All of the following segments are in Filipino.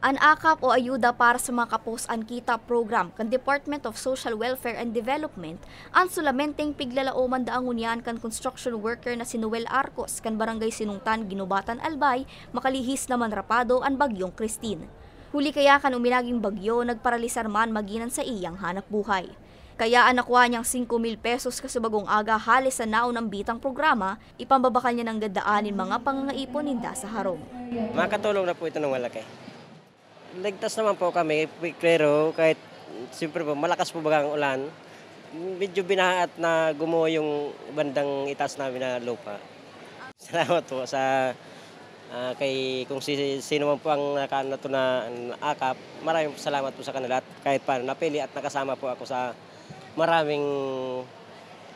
An AKAP o ayuda para sa mga kapos an kita program kan Department of Social Welfare and Development ang sulamenteng piglalauman daang unyan kan construction worker na si Noel Arcos kan Barangay Sinungtan, Ginubatan, Albay, makalihis naman rapado an bagyong Christine. Huli kaya kan uminaging bagyo nagparalisar man maginan sa iyang hanap buhay. Kaya nakuha niyang 5,000 pesos kasubagong aga halis sa naon ng bitang programa, ipambabakal niya ng gadaanin mga pangangaipon ninda sa harong. Makatulong na po ito ng malaki. Ligtas naman po kami, pero kahit siyempre po malakas po bagang ulan, medyo binahat na gumuho yung bandang itaas namin na lupa. Salamat po sa kay kung sino man po ang nakanato na AKAP, maraming salamat po sa kanila at kahit paano napili at nakasama po ako sa maraming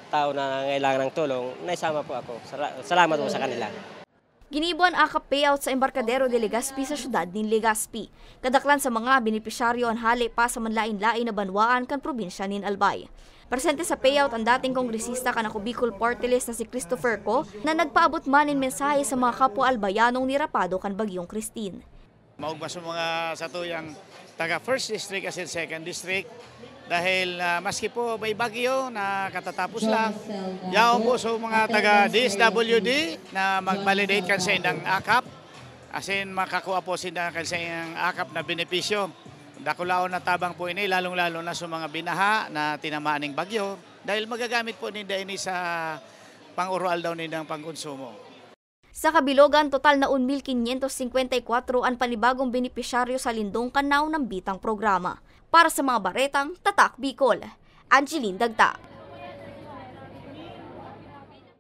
tao na ngailangan ng tulong, naisama po ako. Salamat po sa kanila. Ginibuan AKAP payout sa Embarcadero de Legazpi sa syudad ni Legazpi. Kadaklan sa mga benepisyaryo ang hali pa sa manlain-lain na banwaan kan probinsya nin Albay. Presente sa payout ang dating kongresista kanako Bicol Party List na si Christopher Co na nagpaabot man in mensahe sa mga kapwa albayanong nirapado kan bagyong Christine. Maugma sa mga satuyang taga 1st District as in 2nd District dahil maski po may bagyo na katatapos lang, yaon po sa mga taga DSWD na mag-validate kan sa indang AKAP as in makakuha po sila kan sa indang AKAP na benepisyo. Dakulaon na tabang po ini lalong-lalo na sa mga binaha na tinamaan ng bagyo dahil magagamit po ninda ini sa pang-oral daw nindang pangkonsumo. Sa kabilogan, total na 1,554 ang panibagong benepisyaryo sa lindong kanaw ng bitang programa. Para sa mga baretang, Tatak Bicol, Angeline Dagta.